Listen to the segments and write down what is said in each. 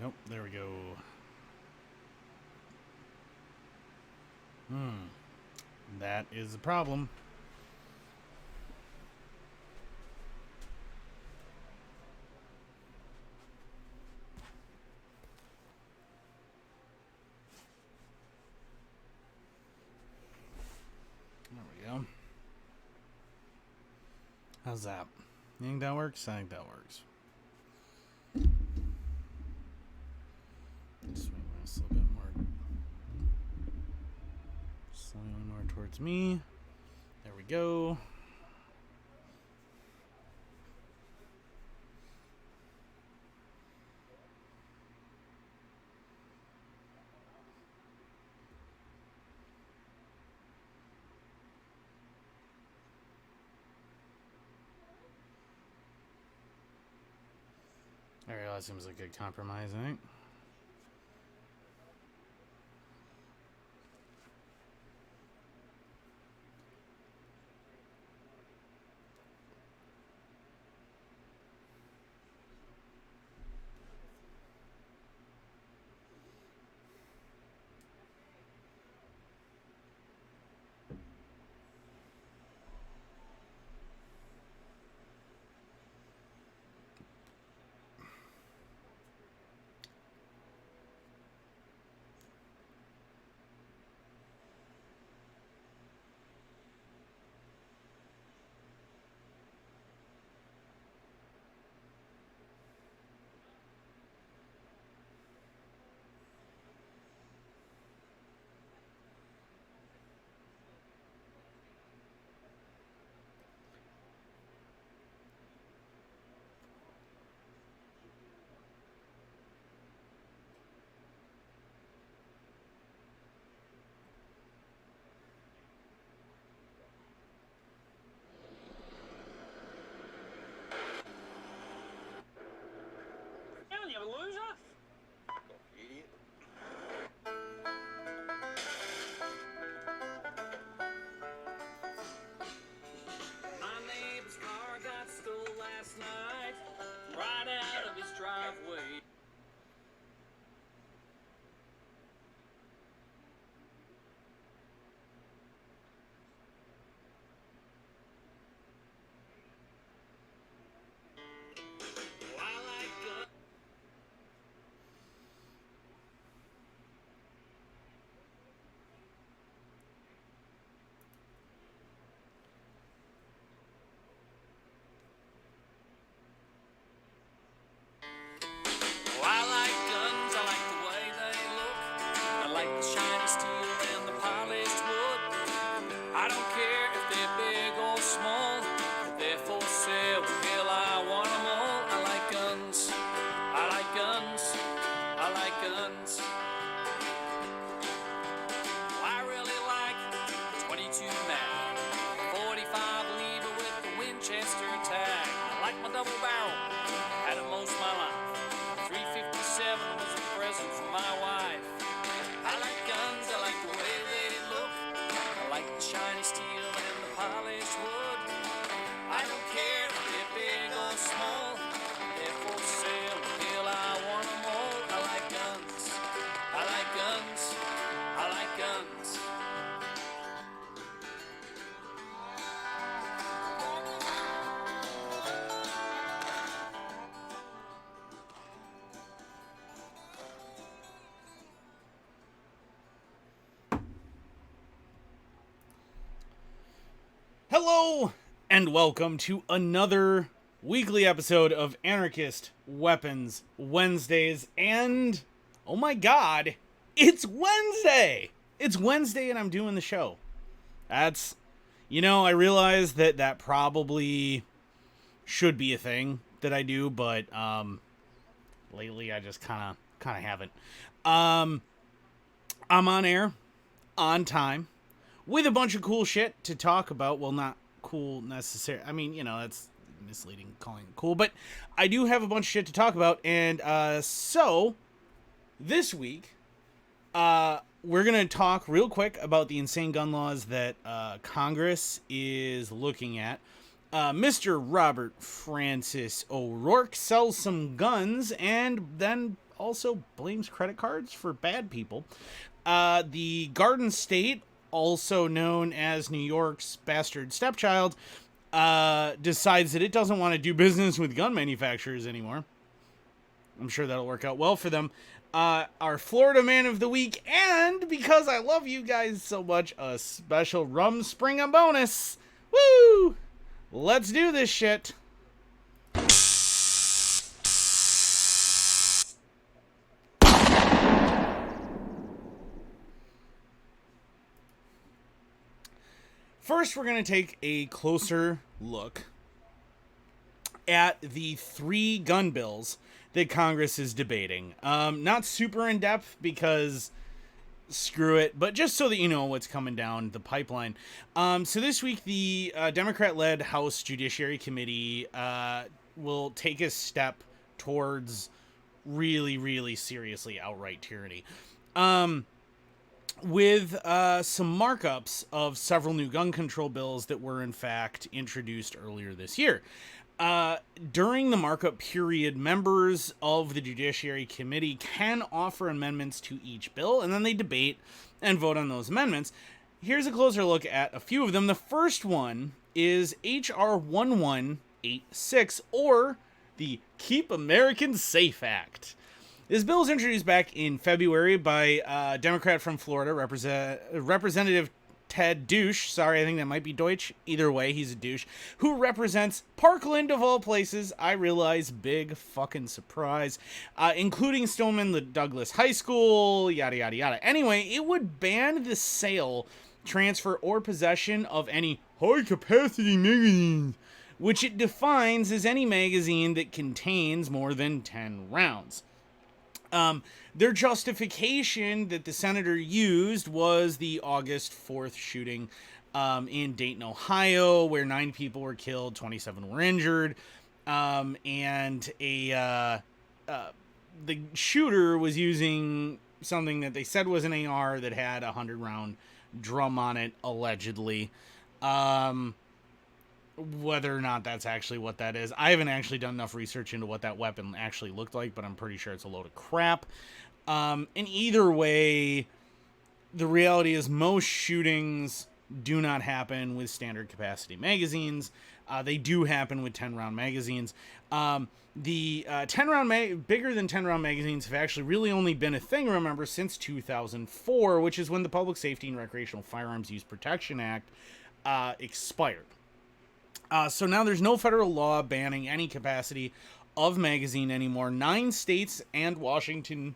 Nope, there we go. That is a problem. There we go. How's that? You think that works? I think that works. Swing this a little bit more. Slightly more towards me. There we go. Alright, that seems like a good compromise, I think. You loser? Idiot. My neighbor's car got stole last night, right out of his driveway. Well, I like guns. Well, I like guns, I like the way they look. I like the shiny steel and the polished wood. I don't care if they're big or small, if they're for sale, hell, I want them all. I like guns, I like guns, I like guns. Well, I really like 22 Mag, 45 lever with the Winchester tag. I like my double barrel, had it most of my life. 357 was a present from my wife. I like guns, I like the way they look. I like the shiny steel and the polished wood. I don't care if they're big or small, they're for sale, hell, I want them all. I like guns, I like guns, I like guns. Hello, and welcome to another weekly episode of Anarchist Weapons Wednesdays. And, oh my god, it's Wednesday! It's Wednesday and I'm doing the show. That's, I realize that probably should be a thing that I do, but, lately I just kind of haven't. I'm on air, on time, with a bunch of cool shit to talk about. Well, not cool necessarily. I mean, that's misleading calling it cool. But I do have a bunch of shit to talk about. And so, this week, we're going to talk real quick about the insane gun laws that Congress is looking at. Mr. Robert Francis O'Rourke sells some guns, and then also blames credit cards for bad people. The Garden State, also known as New York's bastard stepchild, decides that it doesn't want to do business with gun manufacturers anymore. I'm sure that'll work out well for them. Our Florida Man of the Week, and because I love you guys so much, a special Rumspringa bonus. Woo! Let's do this shit. First, we're going to take a closer look at the 3 gun bills that Congress is debating. Not super in depth because screw it, but just so that you know what's coming down the pipeline. So this week, the Democrat-led House Judiciary Committee will take a step towards really, really seriously outright tyranny. With some markups of several new gun control bills that were in fact introduced earlier this year. During the markup period, members of the Judiciary Committee can offer amendments to each bill, and then they debate and vote on those amendments. Here's a closer look at a few of them. The first one is H.R. 1186, or the Keep Americans Safe Act. This bill was introduced back in February by a Democrat from Florida, Representative Ted Douche. Sorry, I think that might be Deutsch. Either way, he's a douche. Who represents Parkland, of all places. I realize, big fucking surprise. Including Stoneman Douglas High School, yada, yada, yada. Anyway, it would ban the sale, transfer, or possession of any high-capacity magazines, which it defines as any magazine that contains more than 10 rounds. Their justification that the senator used was the August 4th shooting in Dayton, Ohio, where 9 people were killed, 27 were injured, and the shooter was using something that they said was an AR that had a 100-round drum on it, allegedly. Whether or not that's actually what that is, I haven't actually done enough research into what that weapon actually looked like, but I'm pretty sure it's a load of crap. In either way, the reality is most shootings do not happen with standard capacity magazines. They do happen with 10-round magazines. The 10-round bigger than 10-round magazines have actually really only been a thing, remember, since 2004, which is when the Public Safety and Recreational Firearms Use Protection Act expired. So now there's no federal law banning any capacity of magazine anymore. 9 states and Washington,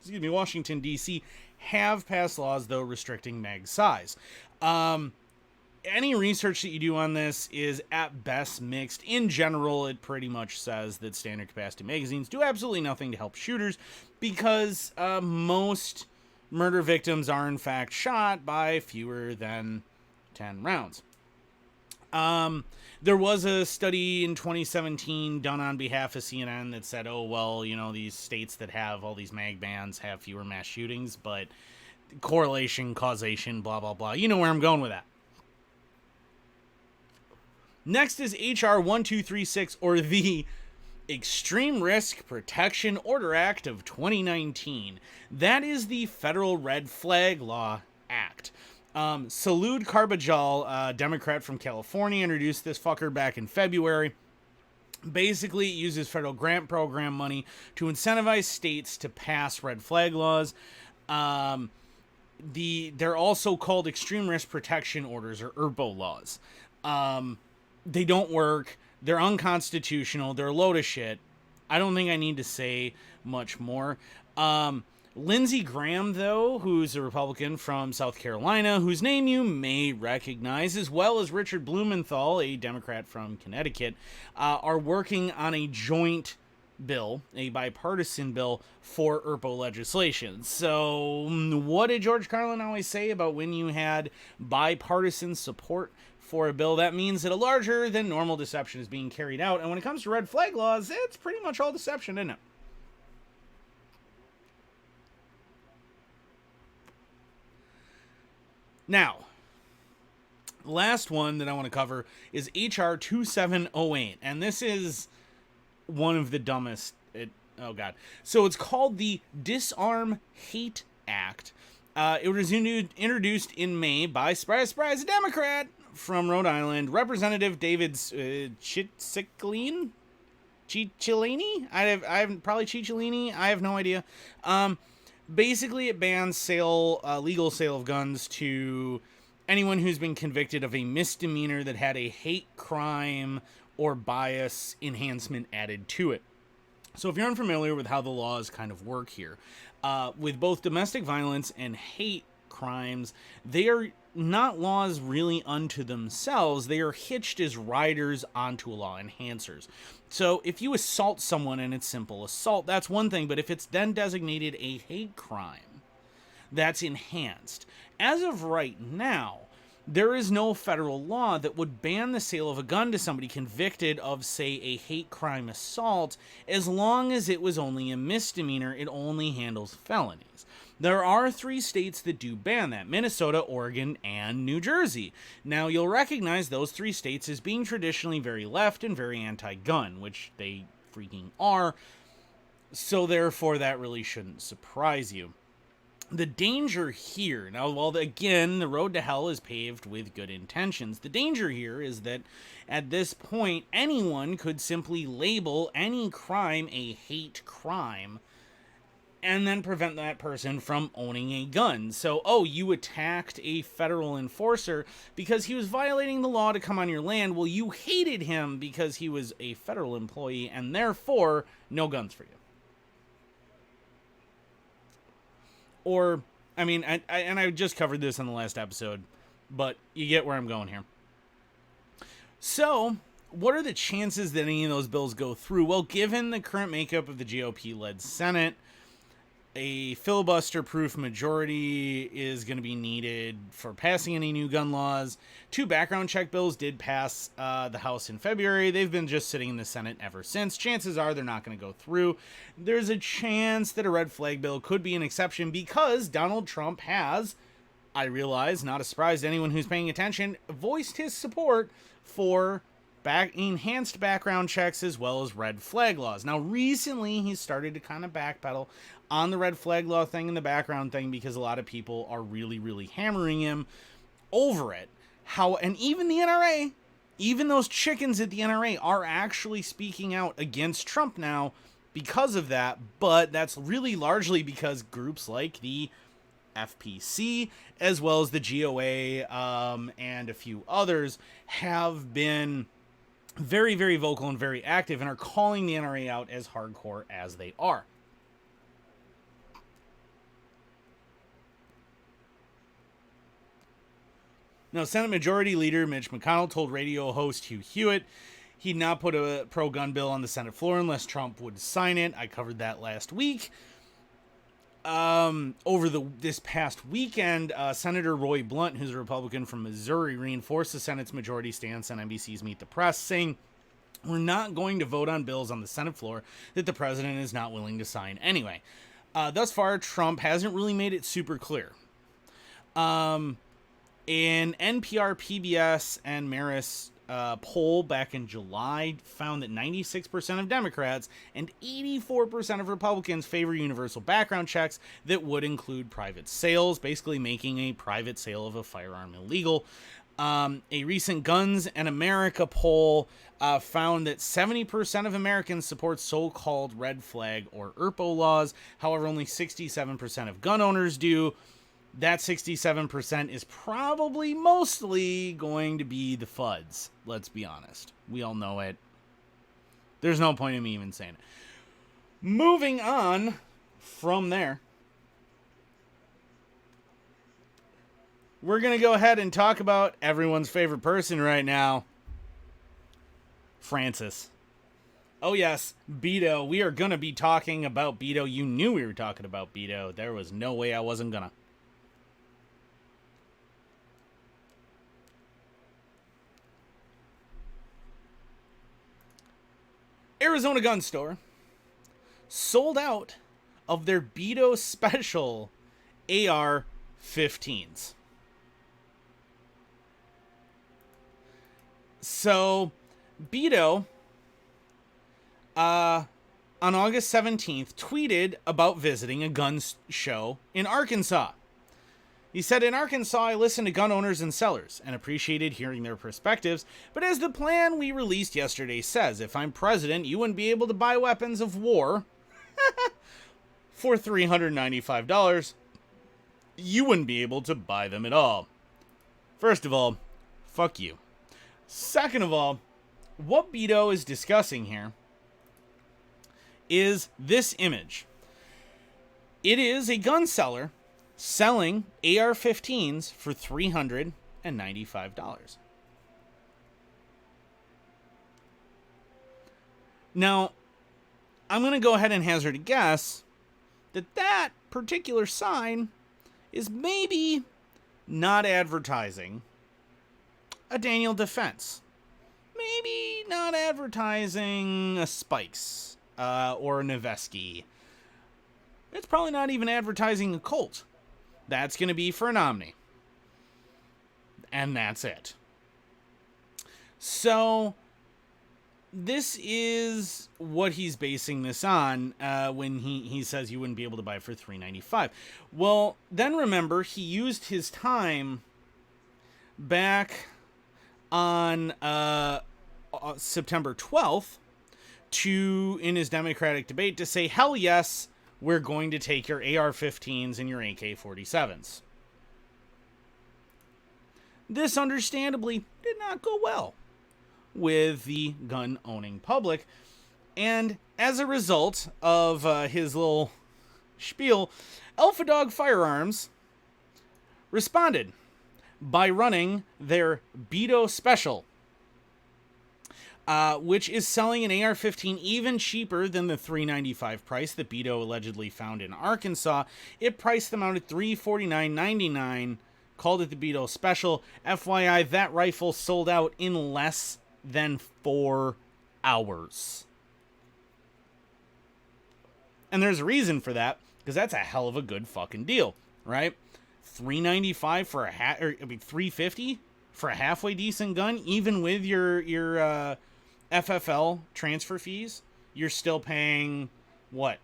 D.C. have passed laws, though, restricting mag size. Any research that you do on this is at best mixed. In general, it pretty much says that standard capacity magazines do absolutely nothing to help shooters because most murder victims are in fact shot by fewer than 10 rounds. There was a study in 2017 done on behalf of CNN that said, oh, well, you know, these states that have all these mag bans have fewer mass shootings, but correlation, causation, blah, blah, blah. You know where I'm going with that. Next is H.R. 1236, or the Extreme Risk Protection Order Act of 2019. That is the Federal Red Flag Law Act. Salud Carbajal, Democrat from California, introduced this fucker back in February. Basically, it uses federal grant program money to incentivize states to pass red flag laws. They're also called Extreme Risk Protection Orders, or ERPO laws. They don't work. They're unconstitutional. They're a load of shit. I don't think I need to say much more. Lindsey Graham, though, who's a Republican from South Carolina, whose name you may recognize, as well as Richard Blumenthal, a Democrat from Connecticut, are working on a joint bill, a bipartisan bill for ERPO legislation. So what did George Carlin always say about when you had bipartisan support for a bill? That means that a larger than normal deception is being carried out. And when it comes to red flag laws, it's pretty much all deception, isn't it? Now, last one that I want to cover is H.R. 2708, and this is one of the dumbest Oh, God. So it's called the Disarm Hate Act. It was introduced in May by, surprise, surprise, a Democrat from Rhode Island, Representative David Cicilline? Cicilline? I have probably Cicilline. I have no idea. Basically, it bans legal sale of guns to anyone who's been convicted of a misdemeanor that had a hate crime or bias enhancement added to it. So if you're unfamiliar with how the laws kind of work here, with both domestic violence and hate crimes, they are not laws really unto themselves. They are hitched as riders onto a law, enhancers. So if you assault someone and it's simple assault, that's one thing. But if it's then designated a hate crime, that's enhanced. As of right now, there is no federal law that would ban the sale of a gun to somebody convicted of, say, a hate crime assault, as long as it was only a misdemeanor. It only handles felonies. There are 3 states that do ban that: Minnesota, Oregon, and New Jersey. Now, you'll recognize those 3 states as being traditionally very left and very anti-gun, which they freaking are. So therefore, that really shouldn't surprise you. The danger here, now, while again, the road to hell is paved with good intentions, the danger here is that at this point, anyone could simply label any crime a hate crime and then prevent that person from owning a gun. So, you attacked a federal enforcer because he was violating the law to come on your land. Well, you hated him because he was a federal employee, and therefore, no guns for you. Or, I mean, I just covered this in the last episode, but you get where I'm going here. So, what are the chances that any of those bills go through? Well, given the current makeup of the GOP-led Senate, a filibuster-proof majority is going to be needed for passing any new gun laws. 2 background check bills did pass the House in February. They've been just sitting in the Senate ever since. Chances are they're not going to go through. There's a chance that a red flag bill could be an exception because Donald Trump has, I realize, not a surprise to anyone who's paying attention, voiced his support for enhanced background checks as well as red flag laws. Now, recently, he's started to kind of backpedal on the red flag law thing and the background thing because a lot of people are really, really hammering him over it. And even the NRA, even those chickens at the NRA are actually speaking out against Trump now because of that, but that's really largely because groups like the FPC as well as the GOA and a few others have been very, very vocal and very active and are calling the NRA out as hardcore as they are. Now, Senate Majority Leader Mitch McConnell told radio host Hugh Hewitt he'd not put a pro-gun bill on the Senate floor unless Trump would sign it. I covered that last week. This past weekend, Senator Roy Blunt, who's a Republican from Missouri, reinforced the Senate's majority stance on NBC's Meet the Press, saying, "We're not going to vote on bills on the Senate floor that the president is not willing to sign anyway." Thus far, Trump hasn't really made it super clear. An NPR, PBS, and Marist poll back in July found that 96% of Democrats and 84% of Republicans favor universal background checks that would include private sales, basically making a private sale of a firearm illegal. A recent Guns and America poll found that 70% of Americans support so-called red flag or ERPO laws. However, only 67% of gun owners do. That 67% is probably mostly going to be the FUDs. Let's be honest. We all know it. There's no point in me even saying it. Moving on from there, we're going to go ahead and talk about everyone's favorite person right now, Francis. Oh yes, Beto. We are going to be talking about Beto. You knew we were talking about Beto. There was no way I wasn't going to. Arizona gun store sold out of their Beto special AR-15s. So, Beto on August 17th, tweeted about visiting a gun show in Arkansas. He said, in Arkansas, I listened to gun owners and sellers and appreciated hearing their perspectives, but as the plan we released yesterday says, if I'm president, you wouldn't be able to buy weapons of war for $395. You wouldn't be able to buy them at all. First of all, fuck you. Second of all, what Beto is discussing here is this image. It is a gun seller selling AR-15s for $395. Now, I'm going to go ahead and hazard a guess that that particular sign is maybe not advertising a Daniel Defense. Maybe not advertising a Spikes or a Noveski. It's probably not even advertising a Colt. That's going to be for an Omni. And that's it. So, this is what he's basing this on when he says you wouldn't be able to buy it for $395. Well, then remember, he used his time back on September 12th in his Democratic debate to say, hell yes, we're going to take your AR-15s and your AK-47s. This understandably did not go well with the gun-owning public, and as a result of his little spiel, Alpha Dog Firearms responded by running their Beto Special, which is selling an AR-15 even cheaper than the $395 price that Beto allegedly found in Arkansas. It priced them out at $349.99, called it the Beto Special. FYI, that rifle sold out in less than 4 hours. And there's a reason for that, because that's a hell of a good fucking deal, right? $395 for $350 for a halfway decent gun, even with your FFL transfer fees, you're still paying what?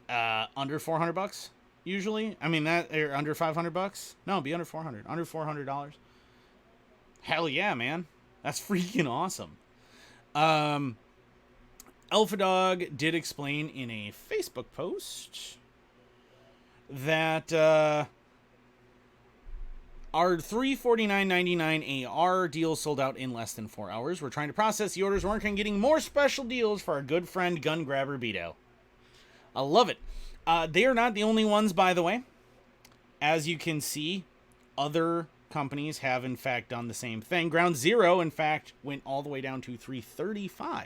Under $400 usually. I mean that, or under $500. No, it'd be under $400. Under $400. Hell yeah, man! That's freaking awesome. Alpha Dog did explain in a Facebook post that our $349.99 AR deal sold out in less than 4 hours. We're trying to process the orders, working on getting more special deals for our good friend Gun Grabber Beto. I love it. They are not the only ones, by the way. As you can see, other companies have in fact done the same thing. Ground Zero, in fact, went all the way down to $335.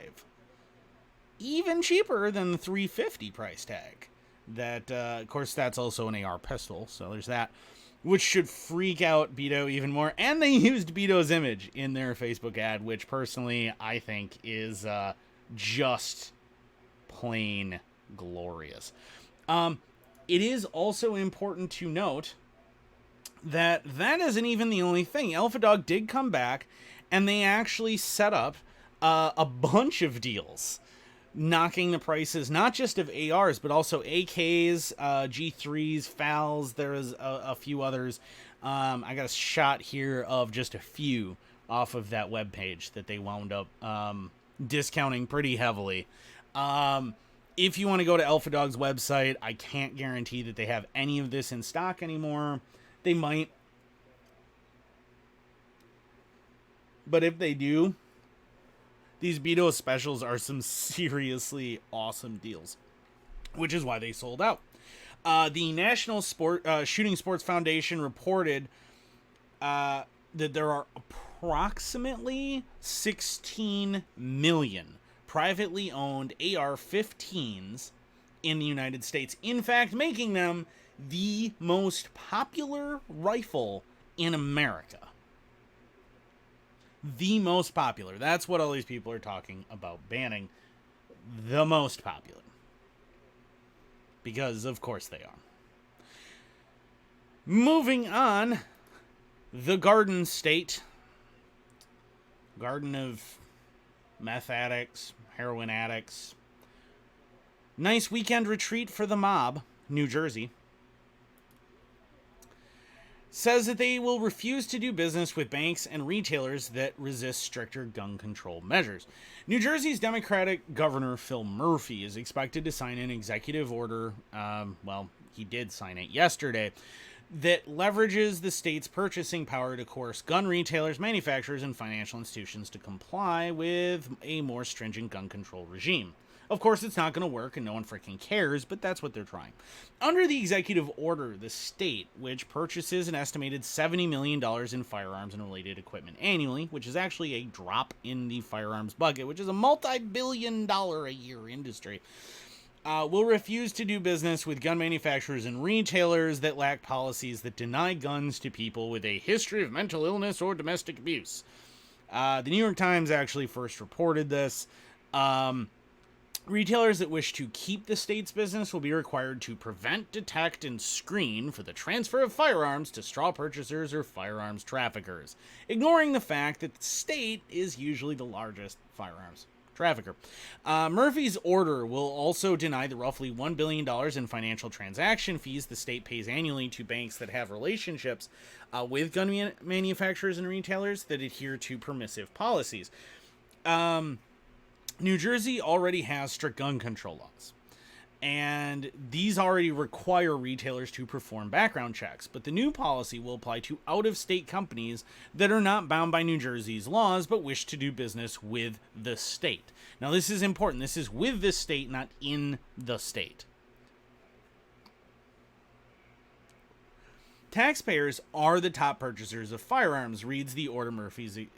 Even cheaper than the $350 price tag. That, of course, that's also an AR pistol, so there's that. Which should freak out Beto even more. And they used Beto's image in their Facebook ad, which personally I think is just plain glorious. It is also important to note that that isn't even the only thing. Alpha Dog did come back, and they actually set up a bunch of deals, knocking the prices not just of ARs, but also AKs, G3s, FALs. There's a few others. I got a shot here of just a few off of that webpage that they wound up discounting pretty heavily. If you want to go to Alpha Dog's website, I can't guarantee that they have any of this in stock anymore. They might. But if they do, these Beto specials are some seriously awesome deals, which is why they sold out. The National Shooting Sports Foundation reported that there are approximately 16 million privately owned AR-15s in the United States. In fact, making them the most popular rifle in America. The most popular. That's what all these people are talking about banning. The most popular. Because, of course, they are. Moving on. The Garden State. Garden of meth addicts, heroin addicts, Nice weekend retreat for the mob, New Jersey. Says that they will refuse to do business with banks and retailers that resist stricter gun control measures. New Jersey's Democratic Governor Phil Murphy is expected to sign an executive order, he did sign it yesterday, that leverages the state's purchasing power to coerce gun retailers, manufacturers, and financial institutions to comply with a more stringent gun control regime. Of course, it's not going to work and no one freaking cares, but that's what they're trying. Under the executive order, the state, which purchases an estimated $70 million in firearms and related equipment annually, which is actually a drop in the firearms bucket, which is a multi-billion-dollar-a-year industry, will refuse to do business with gun manufacturers and retailers that lack policies that deny guns to people with a history of mental illness or domestic abuse. The New York Times actually first reported this. Retailers that wish to keep the state's business will be required to prevent, detect, and screen for the transfer of firearms to straw purchasers or firearms traffickers, ignoring the fact that the state is usually the largest firearms trafficker. Murphy's order will also deny the roughly $1 billion in financial transaction fees the state pays annually to banks that have relationships with gun manufacturers and retailers that adhere to permissive policies. New Jersey already has strict gun control laws, and these already require retailers to perform background checks, but the new policy will apply to out-of-state companies that are not bound by New Jersey's laws but wish to do business with the state. Now, this is important. This is with the state, not in the state. Taxpayers are the top purchasers of firearms, reads the order Murphy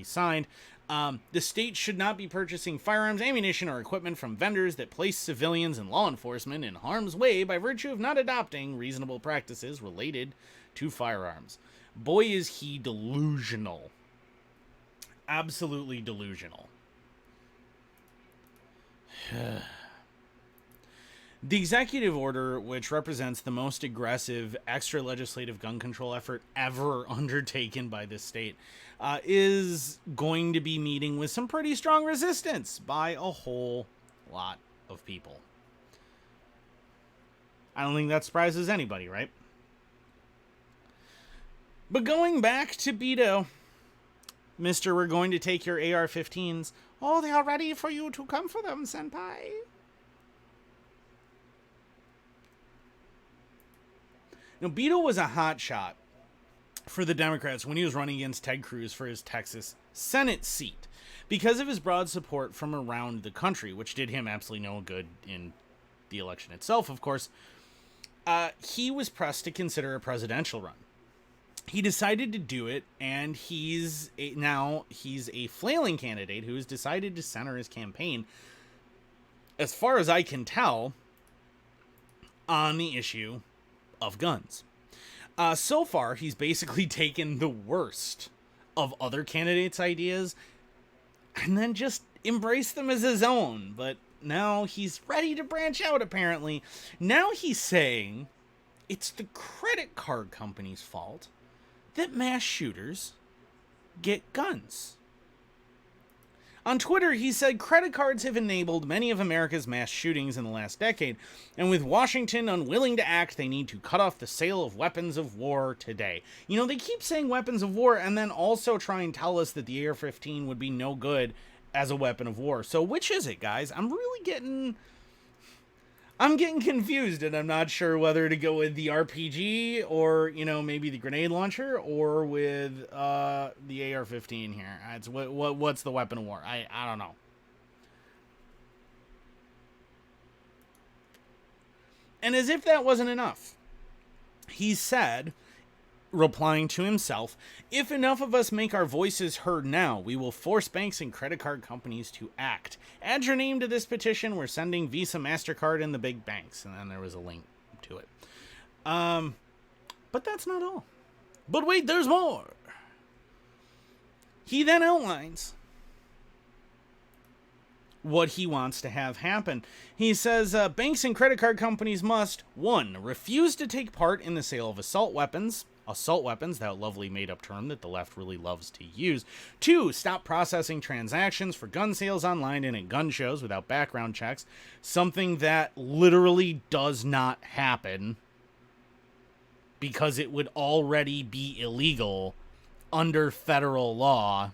signed. The state should not be purchasing firearms, ammunition, or equipment from vendors that place civilians and law enforcement in harm's way by virtue of not adopting reasonable practices related to firearms. Boy, is he delusional. Absolutely delusional. The executive order, which represents the most aggressive extra legislative gun control effort ever undertaken by this state, is going to be meeting with some pretty strong resistance by a whole lot of people. I don't think that surprises anybody, right? But going back to Beto, Mr. We're going to take your AR-15s. Oh, they are ready for you to come for them, senpai. Now, Beto was a hotshot for the Democrats when he was running against Ted Cruz for his Texas Senate seat because of his broad support from around the country, which did him absolutely no good in the election itself, of course. He was pressed to consider a presidential run. He decided to do it, and he's a flailing candidate who has decided to center his campaign, as far as I can tell, on the issue of guns. So far, he's basically taken the worst of other candidates' ideas and then just embraced them as his own. But now he's ready to branch out, apparently. Now he's saying it's the credit card company's fault that mass shooters get guns. On Twitter, he said credit cards have enabled many of America's mass shootings in the last decade, and with Washington unwilling to act, they need to cut off the sale of weapons of war today. You know, they keep saying weapons of war and then also try and tell us that the AR-15 would be no good as a weapon of war. So which is it, guys? I'm getting confused, and I'm not sure whether to go with the RPG or, maybe the grenade launcher or with the AR-15 here. It's what's the weapon of war? I don't know. And as if that wasn't enough, he said, replying to himself, if enough of us make our voices heard now, we will force banks and credit card companies to act. Add your name to this petition. We're sending Visa, MasterCard, and the big banks. And then there was a link to it. But that's not all. But wait, there's more. He then outlines what he wants to have happen. He says banks and credit card companies must, 1, refuse to take part in the sale of assault weapons, assault weapons, that lovely made-up term that the left really loves to use. 2, stop processing transactions for gun sales online and at gun shows without background checks, something that literally does not happen because it would already be illegal under federal law.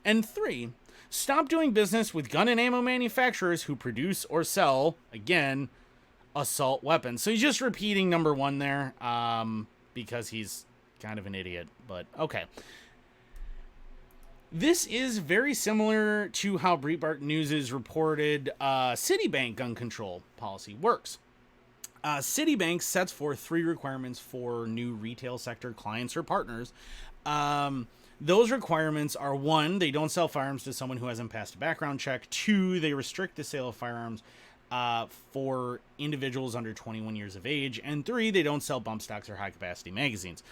And 3, stop doing business with gun and ammo manufacturers who produce or sell, again, assault weapons. So he's just repeating number 1 there, because he's kind of an idiot, but okay. This is very similar to how Breitbart News' reported Citibank gun control policy works. Citibank sets forth 3 requirements for new retail sector clients or partners. Those requirements are: 1, they don't sell firearms to someone who hasn't passed a background check. 2, they restrict the sale of firearms for individuals under 21 years of age. And 3, they don't sell bump stocks or high-capacity magazines.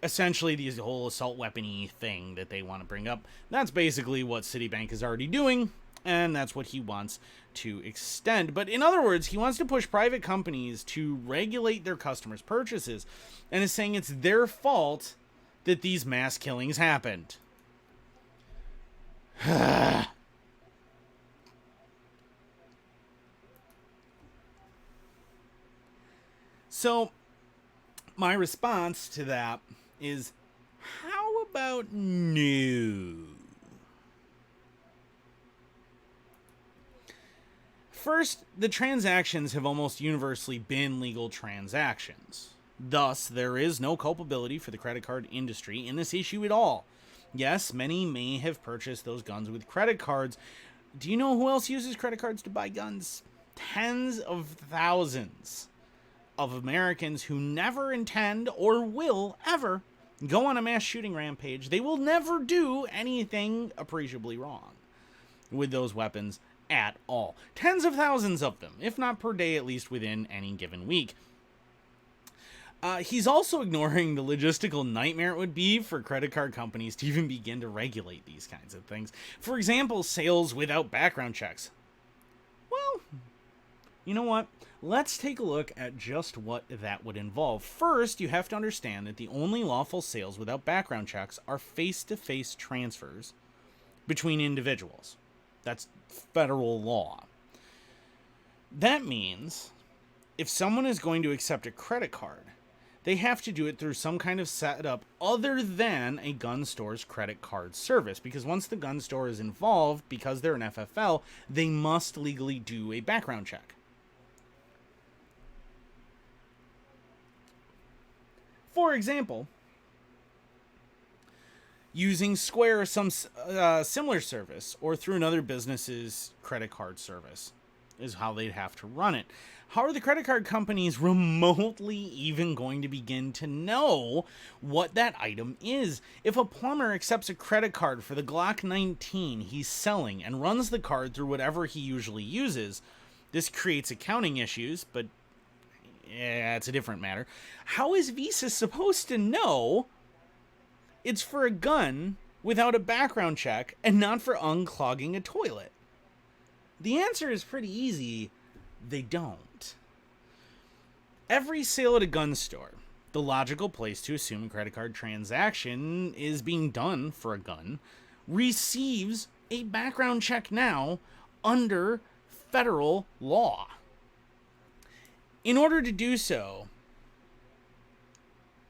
Essentially, the whole assault weapon-y thing that they want to bring up, that's basically what Citibank is already doing, and that's what he wants to extend. But in other words, he wants to push private companies to regulate their customers' purchases, and is saying it's their fault that these mass killings happened. So, my response to that is, how about no? First, the transactions have almost universally been legal transactions. Thus, there is no culpability for the credit card industry in this issue at all. Yes, many may have purchased those guns with credit cards. Do you know who else uses credit cards to buy guns? Tens of thousands of Americans who never intend or will ever go on a mass shooting rampage. They will never do anything appreciably wrong with those weapons at all. Tens of thousands of them, if not per day, at least within any given week. He's also ignoring the logistical nightmare it would be for credit card companies to even begin to regulate these kinds of things. For example, sales without background checks. Well, you know what? Let's take a look at just what that would involve. First, you have to understand that the only lawful sales without background checks are face-to-face transfers between individuals. That's federal law. That means if someone is going to accept a credit card, they have to do it through some kind of setup other than a gun store's credit card service. Because once the gun store is involved, because they're an FFL, they must legally do a background check. For example, using Square or some similar service, or through another business's credit card service, is how they'd have to run it. How are the credit card companies remotely even going to begin to know what that item is? If a plumber accepts a credit card for the Glock 19 he's selling and runs the card through whatever he usually uses, this creates accounting issues, but yeah, it's a different matter. How is Visa supposed to know it's for a gun without a background check and not for unclogging a toilet? The answer is pretty easy. They don't. Every sale at a gun store, the logical place to assume a credit card transaction is being done for a gun, receives a background check now under federal law. In order to do so,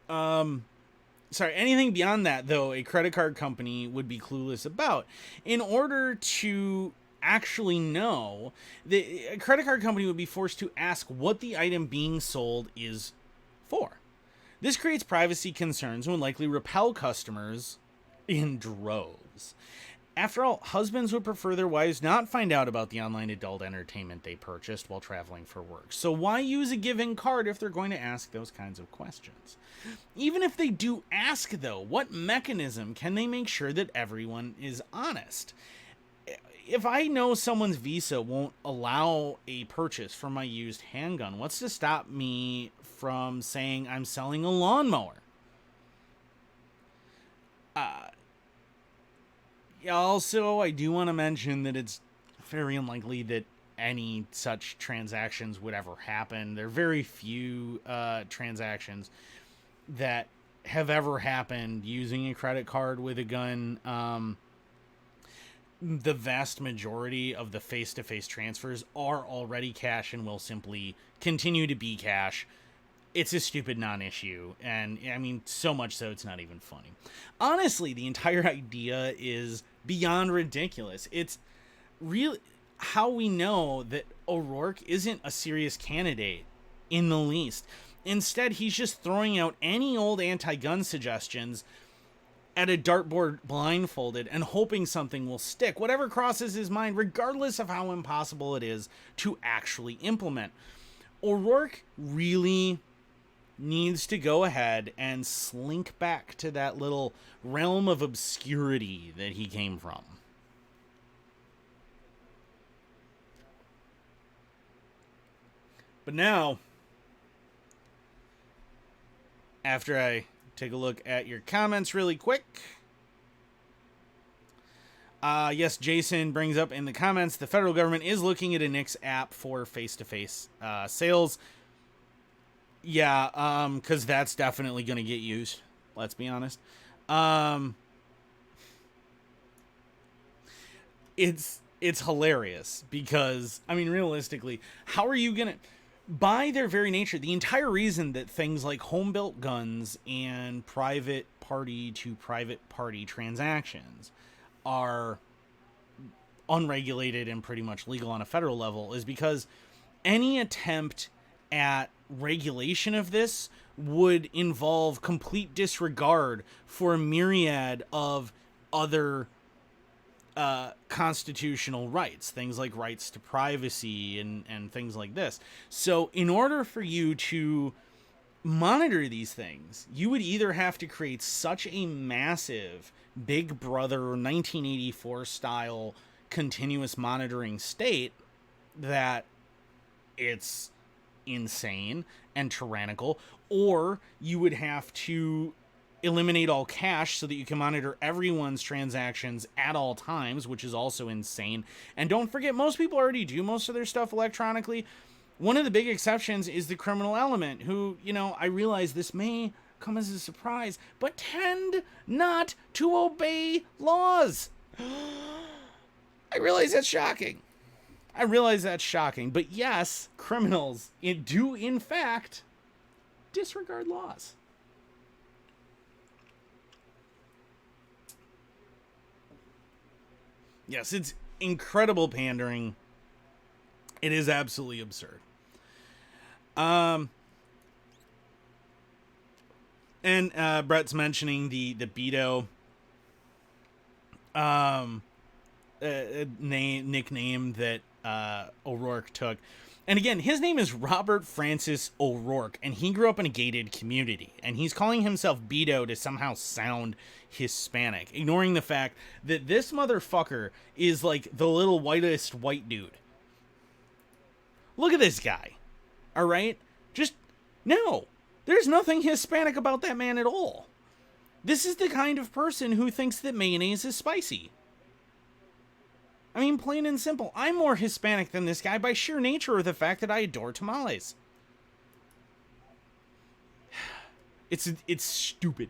anything beyond that, though, a credit card company would be clueless about. In order to actually know, a credit card company would be forced to ask what the item being sold is for. This creates privacy concerns and would likely repel customers in droves. After all, husbands would prefer their wives not find out about the online adult entertainment they purchased while traveling for work. So why use a given card if they're going to ask those kinds of questions? Even if they do ask, though, what mechanism can they make sure that everyone is honest? If I know someone's Visa won't allow a purchase for my used handgun, what's to stop me from saying I'm selling a lawnmower? Also, I do want to mention that it's very unlikely that any such transactions would ever happen. There are very few transactions that have ever happened using a credit card with a gun. The vast majority of the face-to-face transfers are already cash and will simply continue to be cash. It's a stupid non-issue, and I mean, so much so it's not even funny. Honestly, the entire idea is beyond ridiculous. It's really how we know that O'Rourke isn't a serious candidate in the least. Instead, he's just throwing out any old anti-gun suggestions at a dartboard blindfolded and hoping something will stick, whatever crosses his mind, regardless of how impossible it is to actually implement. O'Rourke really needs to go ahead and slink back to that little realm of obscurity that he came from. But now, after I take a look at your comments really quick. Yes, Jason brings up in the comments, the federal government is looking at a Nix app for face-to-face sales. Yeah, because that's definitely going to get used. Let's be honest. It's hilarious because, I mean, realistically, how are you going to... By their very nature, the entire reason that things like home-built guns and private party-to-private party transactions are unregulated and pretty much legal on a federal level is because any attempt at regulation of this would involve complete disregard for a myriad of other constitutional rights, things like rights to privacy and things like this. So in order for you to monitor these things, you would either have to create such a massive Big Brother 1984 style continuous monitoring state that it's insane and tyrannical, or you would have to eliminate all cash so that you can monitor everyone's transactions at all times, which is also insane. And don't forget, most people already do most of their stuff electronically. One of the big exceptions is the criminal element, who, you know, I realize this may come as a surprise, but tend not to obey laws. I realize that's shocking. But yes, criminals do in fact disregard laws. Yes, it's incredible pandering. It is absolutely absurd. And Brett's mentioning the Beto nickname that O'Rourke took. And again, his name is Robert Francis O'Rourke, and he grew up in a gated community. And he's calling himself Beto to somehow sound Hispanic, ignoring the fact that this motherfucker is like the little whitest white dude. Look at this guy. All right? Just, no. There's nothing Hispanic about that man at all. This is the kind of person who thinks that mayonnaise is spicy. I mean, plain and simple. I'm more Hispanic than this guy by sheer nature of the fact that I adore tamales. It's stupid.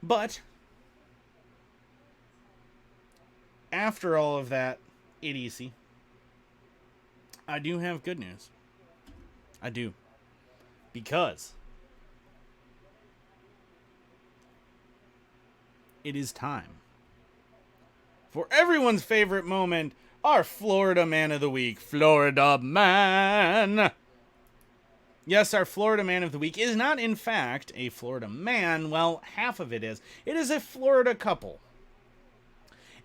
But after all of that idiocy, I do have good news. I do. Because it is time for everyone's favorite moment, our Florida Man of the Week. Florida Man! Yes, our Florida Man of the Week is not, in fact, a Florida man. Well, half of it is. It is a Florida couple.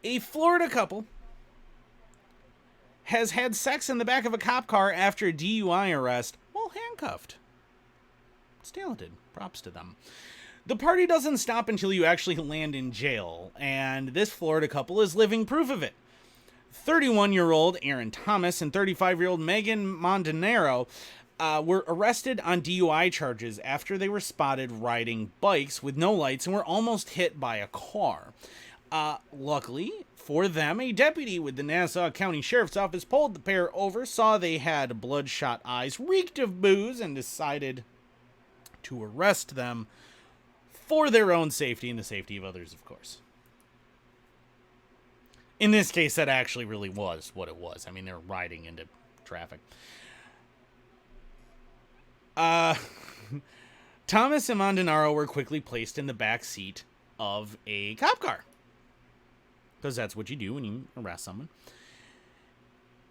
A Florida couple has had sex in the back of a cop car after a DUI arrest while handcuffed. It's talented. Props to them. The party doesn't stop until you actually land in jail, and this Florida couple is living proof of it. 31-year-old Aaron Thomas and 35-year-old Megan Montanaro were arrested on DUI charges after they were spotted riding bikes with no lights and were almost hit by a car. Luckily for them, a deputy with the Nassau County Sheriff's Office pulled the pair over, saw they had bloodshot eyes, reeked of booze, and decided to arrest them for their own safety and the safety of others, of course. In this case, that actually really was what it was. I mean, they were riding into traffic. Thomas and Montanaro were quickly placed in the back seat of a cop car, because that's what you do when you arrest someone,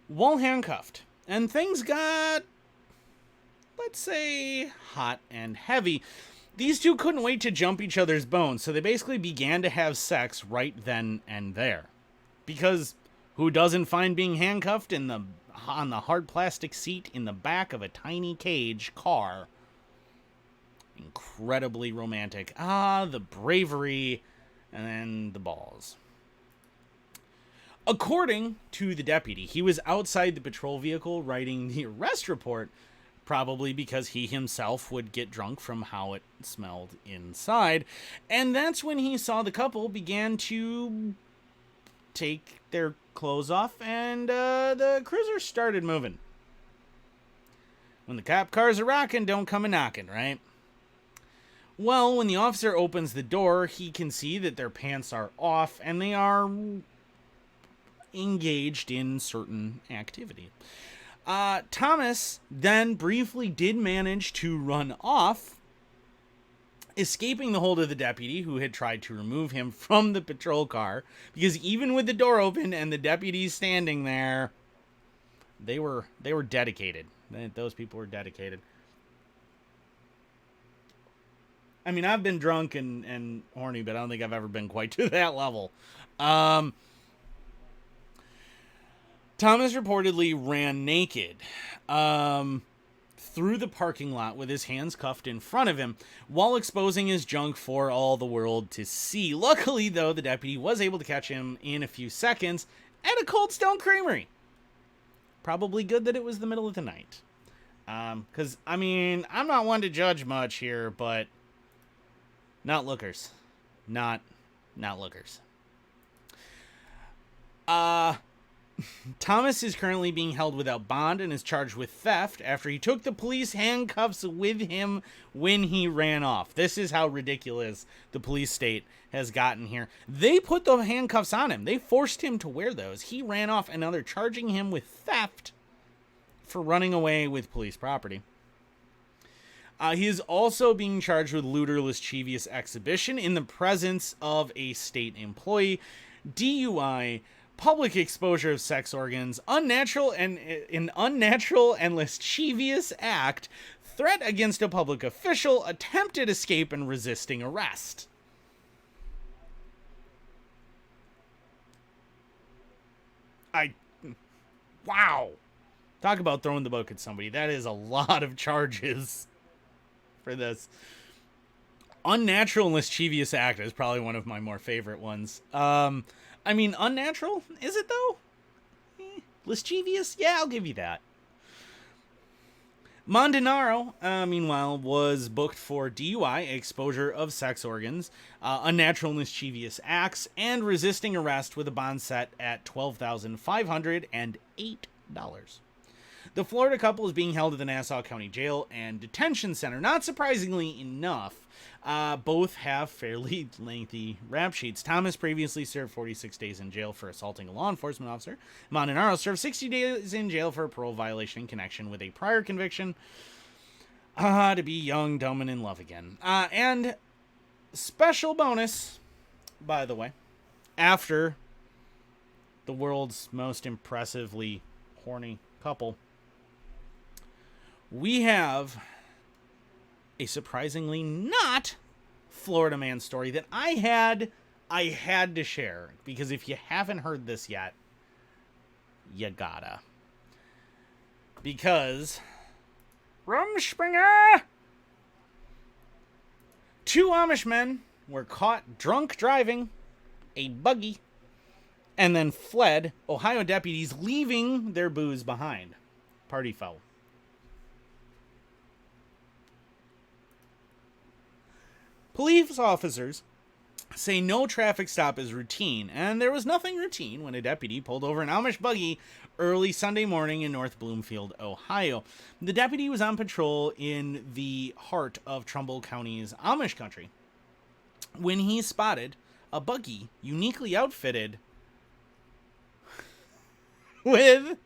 while handcuffed. And things got, let's say, hot and heavy. These two couldn't wait to jump each other's bones, so they basically began to have sex right then and there. Because who doesn't find being handcuffed on the hard plastic seat in the back of a tiny cage car incredibly romantic? The bravery and then the balls. According to the deputy, he was outside the patrol vehicle writing the arrest report, probably because he himself would get drunk from how it smelled inside. And that's when he saw the couple began to take their clothes off, and the cruiser started moving. When the cop cars are rocking, don't come a knocking, right? Well, when the officer opens the door, he can see that their pants are off and they are engaged in certain activity. Thomas then briefly did manage to run off, escaping the hold of the deputy, who had tried to remove him from the patrol car, because even with the door open and the deputies standing there, they were dedicated. Those people were dedicated. I mean, I've been drunk and horny, but I don't think I've ever been quite to that level. Thomas reportedly ran naked through the parking lot with his hands cuffed in front of him while exposing his junk for all the world to see. Luckily, though, the deputy was able to catch him in a few seconds at a Cold Stone Creamery. Probably good that it was the middle of the night. Because, I mean, I'm not one to judge much here, but not lookers. Not lookers. Thomas is currently being held without bond and is charged with theft after he took the police handcuffs with him when he ran off. This is how ridiculous the police state has gotten here. They put the handcuffs on him. They forced him to wear those. He ran off, and now they're charging him with theft for running away with police property. He is also being charged with lewd, lascivious exhibition in the presence of a state employee, DUI, public exposure of sex organs, unnatural and lascivious act, threat against a public official, attempted escape, and resisting arrest. Wow. Talk about throwing the book at somebody. That is a lot of charges for this. Unnatural and lascivious act is probably one of my more favorite ones. I mean, unnatural? Is it, though? Lascivious? Yeah, I'll give you that. Montanaro, meanwhile, was booked for DUI, exposure of sex organs, unnatural and mischievous acts, and resisting arrest with a bond set at $12,508. The Florida couple is being held at the Nassau County Jail and Detention Center. Not surprisingly enough, both have fairly lengthy rap sheets. Thomas previously served 46 days in jail for assaulting a law enforcement officer. Montanaro served 60 days in jail for a parole violation in connection with a prior conviction to be young, dumb, and in love again. And special bonus, by the way, after the world's most impressively horny couple, we have a surprisingly not Florida man story that I had to share, because if you haven't heard this yet, you gotta. Because Rumspringa! 2 Amish men were caught drunk driving a buggy and then fled, Ohio deputies leaving their booze behind. Party foul. Police officers say no traffic stop is routine, and there was nothing routine when a deputy pulled over an Amish buggy early Sunday morning in North Bloomfield, Ohio. The deputy was on patrol in the heart of Trumbull County's Amish country when he spotted a buggy uniquely outfitted with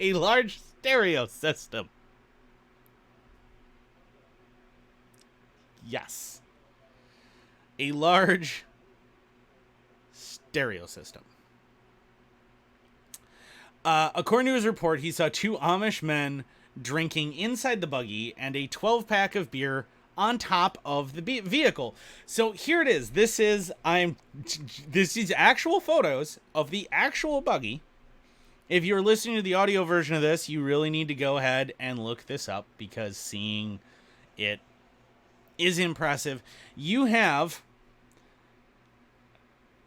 a large stereo system. Yes. A large stereo system. According to his report, he saw two Amish men drinking inside the buggy and a 12-pack of beer on top of the vehicle. So here it is. This is actual photos of the actual buggy. If you're listening to the audio version of this, you really need to go ahead and look this up because seeing it is impressive. You have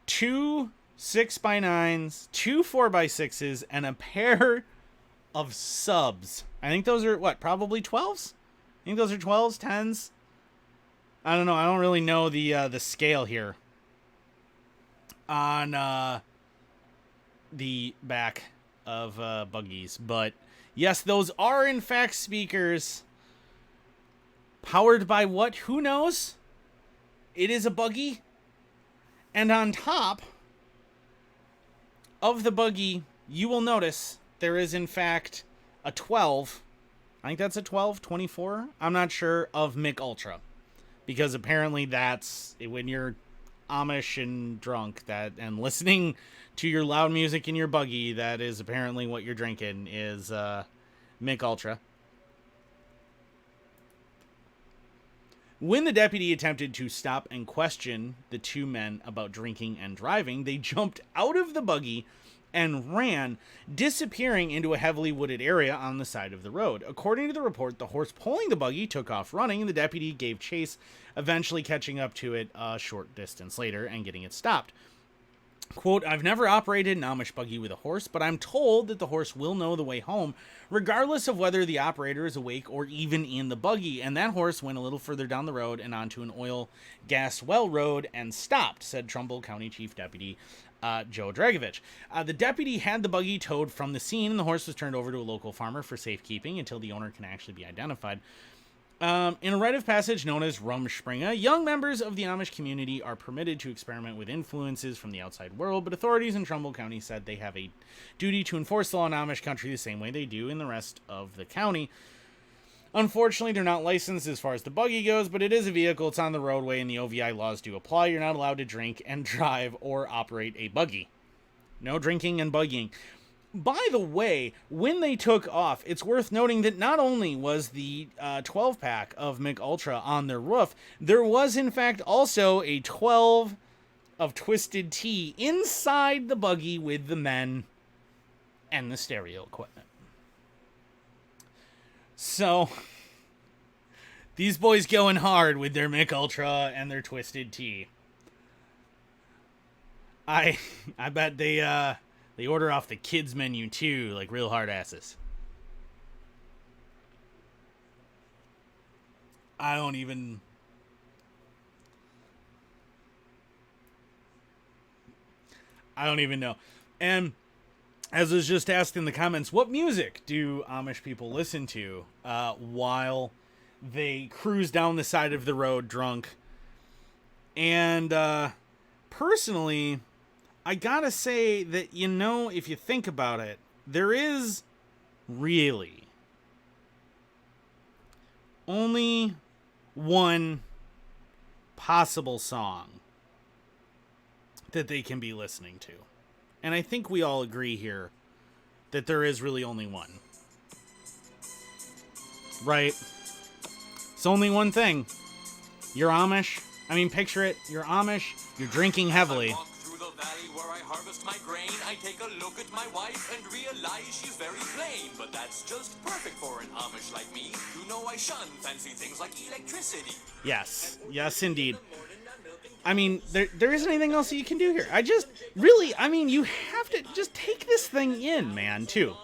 two 6x9s, two 4x6s, and a pair of subs. I think those are probably 12s? I think those are 12s, 10s. I don't know. I don't really know the scale here on the back of buggies, but yes, those are in fact speakers. Powered by what? Who knows? It is a buggy. And on top of the buggy, you will notice there is in fact a 12. I think that's a 12, 24. I'm not sure, of Mick Ultra. Because apparently that's when you're Amish and drunk and listening to your loud music in your buggy, that is apparently what you're drinking is Mick Ultra. When the deputy attempted to stop and question the two men about drinking and driving, they jumped out of the buggy and ran, disappearing into a heavily wooded area on the side of the road. According to the report, the horse pulling the buggy took off running, and the deputy gave chase, eventually catching up to it a short distance later and getting it stopped. Quote, I've never operated an Amish buggy with a horse, but I'm told that the horse will know the way home, regardless of whether the operator is awake or even in the buggy. And that horse went a little further down the road and onto an oil gas well road and stopped, said Trumbull County Chief Deputy Joe Dragovich. The deputy had the buggy towed from the scene, and the horse was turned over to a local farmer for safekeeping until the owner can actually be identified. In a rite of passage known as Rumspringa, young members of the Amish community are permitted to experiment with influences from the outside world, but authorities in Trumbull County said they have a duty to enforce the law in Amish country the same way they do in the rest of the county. Unfortunately, they're not licensed as far as the buggy goes, but it is a vehicle, it's on the roadway, and the OVI laws do apply. You're not allowed to drink and drive or operate a buggy. No drinking and buggying. By the way, when they took off, it's worth noting that not only was the 12-pack of Mick Ultra on their roof, there was in fact also a 12 of Twisted Tea inside the buggy with the men and the stereo equipment. So, these boys going hard with their Mick Ultra and their Twisted Tea. I bet they order off the kids menu too, like real hard asses. I don't even know. And as was just asked in the comments, what music do Amish people listen to while they cruise down the side of the road drunk? And personally, I gotta say that, if you think about it, there is really only one possible song that they can be listening to. And I think we all agree here that there is really only one. Right? It's only one thing. You're Amish. I mean, picture it. You're Amish. You're drinking heavily. Valley where I harvest my grain, I take a look at my wife and realize she's very plain. But that's just perfect for an Amish like me. You know I shun fancy things like electricity. Yes, indeed. I mean, there isn't anything else that you can do here. You have to just take this thing in, man, too.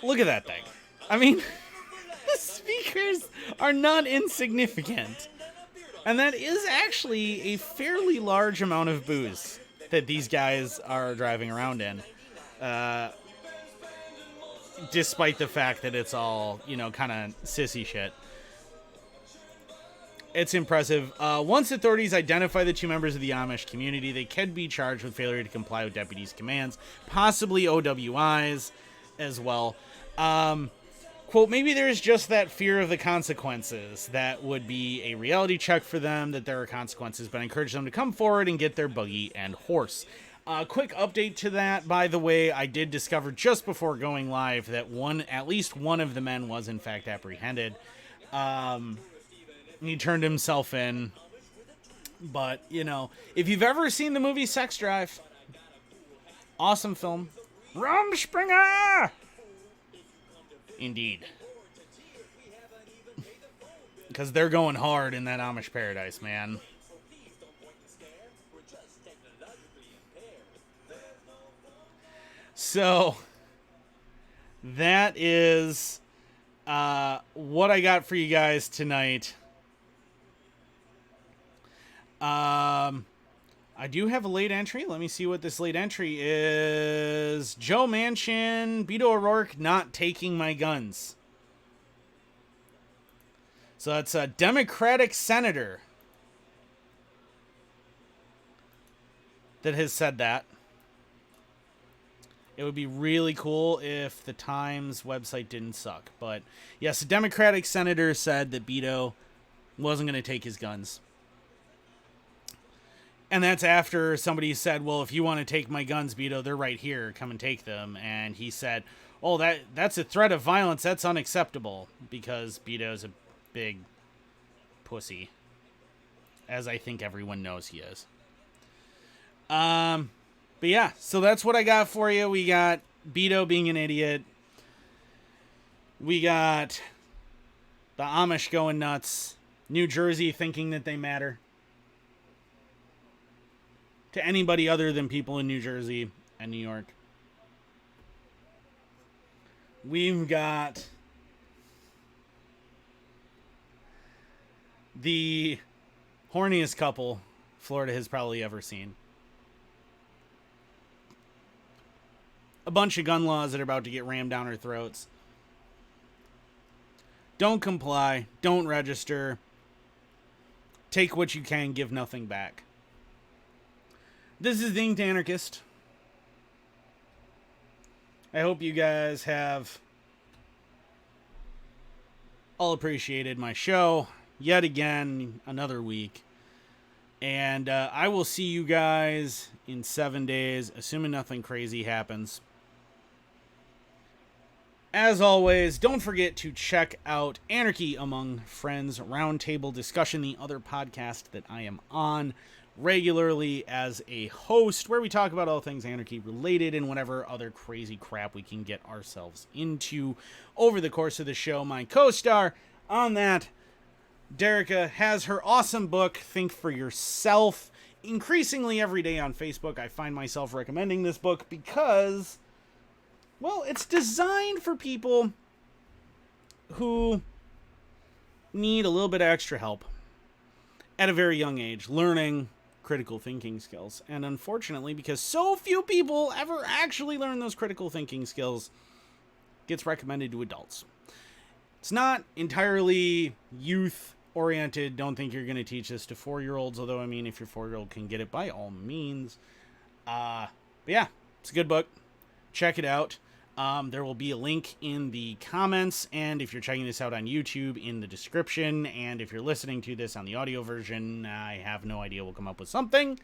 Look at that thing. I mean, the speakers are not insignificant. And that is actually a fairly large amount of booze that these guys are driving around in. Despite the fact that it's all, kind of sissy shit. It's impressive. Once authorities identify the two members of the Amish community, they can be charged with failure to comply with deputies' commands, possibly OWIs as well. Quote, maybe there's just that fear of the consequences. That would be a reality check for them that there are consequences, but I encourage them to come forward and get their buggy and horse. Quick update to that, by the way, I did discover just before going live that at least one of the men was in fact apprehended. He turned himself in. But, if you've ever seen the movie Sex Drive, awesome film. Rumspringa! Indeed. Because they're going hard in that Amish paradise, man. So, that is what I got for you guys tonight. I do have a late entry. Let me see what this late entry is. Joe Manchin, Beto O'Rourke not taking my guns. So that's a Democratic senator that has said that. It would be really cool if the Times website didn't suck. But yes, a Democratic senator said that Beto wasn't going to take his guns. And that's after somebody said, well, if you want to take my guns, Beto, they're right here. Come and take them. And he said, oh, that's a threat of violence. That's unacceptable. Because Beto's a big pussy. As I think everyone knows he is. But yeah, so that's what I got for you. We got Beto being an idiot. We got the Amish going nuts. New Jersey thinking that they matter to anybody other than people in New Jersey and New York. We've got the horniest couple Florida has probably ever seen. A bunch of gun laws that are about to get rammed down our throats. Don't comply. Don't register. Take what you can, give nothing back. This is the Inked Anarchist. I hope you guys have all appreciated my show yet again, another week. And I will see you guys in 7 days, assuming nothing crazy happens. As always, don't forget to check out Anarchy Among Friends Roundtable Discussion, the other podcast that I am on regularly as a host, where we talk about all things anarchy related and whatever other crazy crap we can get ourselves into over the course of the show. My co-star on that, Derica, has her awesome book, Think for Yourself. Increasingly every day on Facebook, I find myself recommending this book because, well, it's designed for people who need a little bit of extra help at a very young age, learning critical thinking skills. And unfortunately, because so few people ever actually learn those critical thinking skills, gets recommended to adults. It's not entirely youth oriented. Don't think you're going to teach this to 4-year-olds, although I mean, if your 4-year-old can get it, by all means. But yeah, it's a good book. Check it out. There will be a link in the comments, and if you're checking this out on YouTube, in the description, and if you're listening to this on the audio version, I have no idea, we'll come up with something.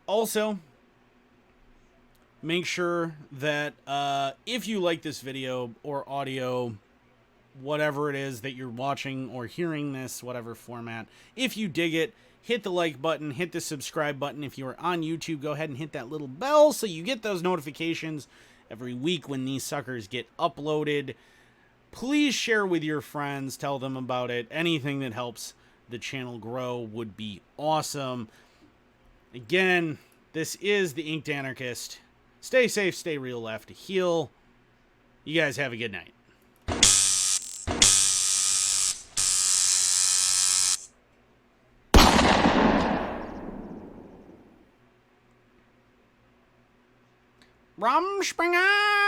Also, make sure that if you like this video or audio, whatever it is that you're watching or hearing this, whatever format, if you dig it, hit the like button, hit the subscribe button. If you are on YouTube, go ahead and hit that little bell so you get those notifications every week when these suckers get uploaded. Please share with your friends, tell them about it. Anything that helps the channel grow would be awesome. Again, this is the Inked Anarchist. Stay safe, stay real, laugh to heal. You guys have a good night. Rumspringa!